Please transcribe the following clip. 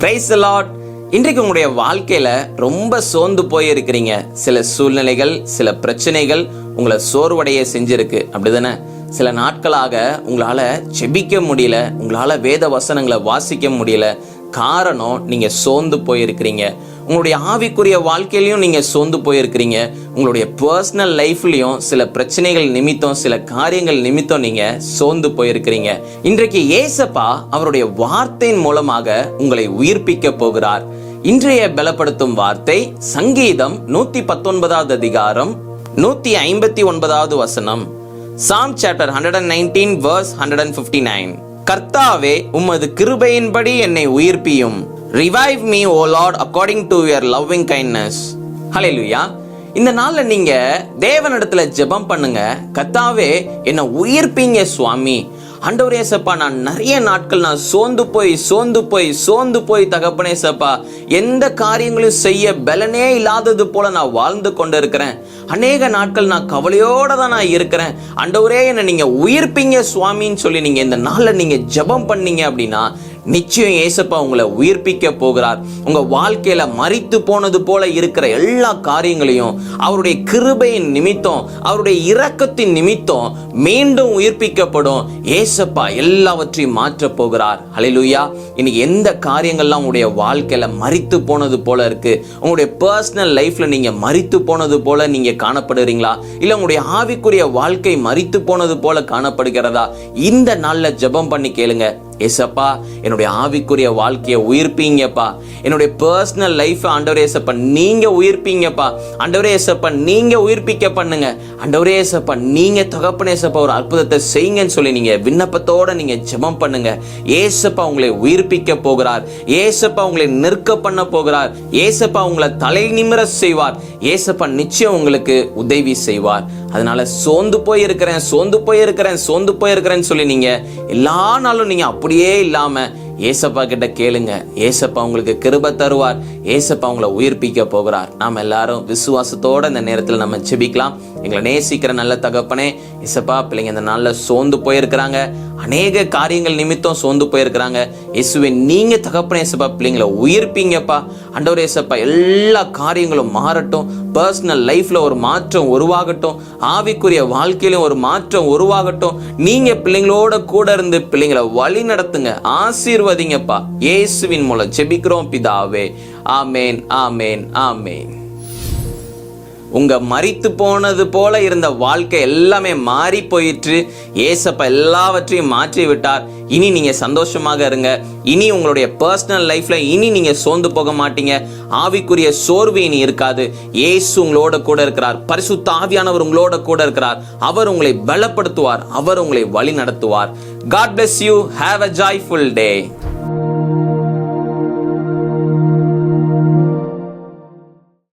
Praise the Lord. இன்றைக்கு உங்களுடைய வாழ்க்கையில ரொம்ப சோர்ந்து போயிருக்கிறீங்க. சில சூழ்நிலைகள், சில பிரச்சனைகள் உங்களை சோர்வடைய செஞ்சிருக்கு, அப்படிதானே? சில நாட்களாக உங்களால ஜெபிக்க முடியல, உங்களால வேத வசனங்களை வாசிக்க முடியல. காரணம், நீங்க சோர்ந்து போயிருக்கிறீங்க. உங்களுடைய ஆவிக்குரிய வாழ்க்கையிலையும் நீங்க சோர்ந்து போயிருக்கிறீங்க. உங்களுடைய பர்சனல் லைஃப்லயும் சில பிரச்சனைகள் நிமித்தம், சில காரியங்கள் நிமித்தம் நீங்க சோர்ந்து போயிருக்கிறீங்க. இன்றைக்கு ஏசப்பா அவருடைய வார்த்தையின் மூலமாக உங்களை உயிர்ப்பிக்க போகிறார். இன்றைய பலப்படுத்தும் வார்த்தை சங்கீதம் 119வது அதிகாரம் 159வது வசனம். Psalm chapter 119 verse 159. கர்த்தாவே, உமது கிருபையின்படி என்னை உயிர்ப்பியும். Revive me, O Lord, according to your loving kindness. ஹல்லேலூயா. இந்த நாள்ல நீங்க தேவனிடத்துல ஜெபம் பண்ணுங்க. கர்த்தாவே, என்னை உயிர்ப்பீங்க சுவாமி. ஆண்டவரே சப்பா, நான் நிறைய நாட்கள் நான் சோர்ந்து போய் தகப்பனே சப்பா, எந்த காரியங்களையும் செய்ய பலனே இல்லாதது போல நான் வாழ்ந்து கொண்டு இருக்கிறேன். அநேக நாட்கள் நான் கவலையோட தான் நான் இருக்கிறேன். ஆண்டவரே, என்னை நீங்க உயிர்ப்பீங்க சுவாமின்னு சொல்லி நீங்க இந்த நாள்ல நீங்க ஜெபம் பண்ணீங்க அப்படின்னா நிச்சயம் ஏசப்பா உங்களை உயிர்ப்பிக்க போகிறார். உங்க வாழ்க்கையில மரித்து போனது போல இருக்கிற எல்லா காரியங்களையும் அவருடைய கிருபையின் நிமித்தம், அவருடைய இரக்கத்தின் நிமித்தம் மீண்டும் உயிர்ப்பிக்கப்படும். ஏசப்பா எல்லாவற்றையும் மாற்ற போகிறார். ஹல்லேலூயா. இன்னைக்கு எந்த காரியங்கள்லாம் உங்களுடைய வாழ்க்கையில மரித்து போனது போல இருக்கு, உங்களுடைய பர்சனல் லைஃப்ல நீங்க மரித்து போனது போல நீங்க காணப்படுறீங்களா, இல்ல உங்களுடைய ஆவிக்குரிய வாழ்க்கை மரித்து போனது போல காணப்படுகிறதா? இந்த நாள்ல ஜெபம் பண்ணி கேளுங்க. ஏசப்பா, என்னுடைய ஆவிக்குரிய வாழ்க்கையை உயிர்ப்பீங்கப்பா. என்னுடைய பர்சனல் லைஃப் ஆண்டவரே ஏசப்பா நீங்க உயிர்ப்பீங்கப்பா. ஆண்டவரே ஏசப்பா நீங்க உயிர்ப்பிக்க பண்ணுங்க. ஆண்டவரே ஏசப்பா நீங்க தகப்பனே ஏசப்பா ஒரு அற்புதத்தை செய்யுங்கன்னு சொல்லி நீங்க விண்ணப்பத்தோட நீங்க ஜெபம் பண்ணுங்க. ஏசப்பா உங்களை உயிர்ப்பிக்க போகிறார். ஏசப்பா உங்களை நிற்க பண்ண போகிறார். ஏசப்பா உங்களை தலை நிமிர செய்வார். ஏசப்பா நிச்சயம் உங்களுக்கு உதவி செய்வார். அதனால சோர்ந்து போயிருக்கிறேன்னு சொல்லி நீங்க எல்லா நாளும் நீங்க அப்படியே இல்லாம ஏசப்பா கிட்ட கேளுங்க. ஏசப்பா உங்களுக்கு கிருபை தருவார். ஏசப்பா உங்களை உயிர்ப்பிக்க போகிறார். நாம எல்லாரும் விசுவாசத்தோட இந்த நேரத்துல நம்ம ஜெபிக்கலாம். எங்களை நேசிக்கிற நல்ல தகப்பனே, ஏசப்பா, பிள்ளைங்க இந்த நாள்ல சோர்ந்து போயிருக்கிறாங்க, அநேக காரியங்கள் நிமித்தம் சோர்ந்து போயிருக்கிறாங்க. இயேசுவே, நீங்க தகப்பனே ஏசப்பா பிள்ளைங்களை உயிர்ப்பீங்கப்பா. ஆண்டவரே ஏசப்பா எல்லா காரியங்களும் மாறட்டும். பர்சனல் லைஃப்ல ஒரு மாற்றம் உருவாகட்டும். ஆவிக்குரிய வாழ்க்கையிலும் ஒரு மாற்றம் உருவாகட்டும். நீங்க பிள்ளைங்களோட கூட இருந்து பிள்ளைங்களை வழி நடத்துங்க, ஆசீர்வதிங்கப்பா. இயேசுவின் மூலம் ஜெபிக்கிறோம் பிதாவே. ஆமேன், ஆமேன், ஆமேன். உங்க மரித்து போனது போல இருந்த வாழ்க்கை எல்லாமே மாறி போயிற்று. ஏசப்பா எல்லாவற்றையும் மாற்றி விட்டார். இனி நீங்க சந்தோஷமாக இருங்க. இனி உங்களுடைய பர்சனல் லைஃப்ல இனி நீங்க சோர்ந்து போக மாட்டீங்க. ஆவிக்குரிய சோர்வு இனி இருக்காது. இயேசு உங்களோட கூட இருக்கிறார். பரிசுத்த ஆவியானவர் உங்களோட கூட இருக்கிறார். அவர் உங்களை பலப்படுத்துவார். அவர் உங்களை வழி நடத்துவார். God bless you. Have a joyful day.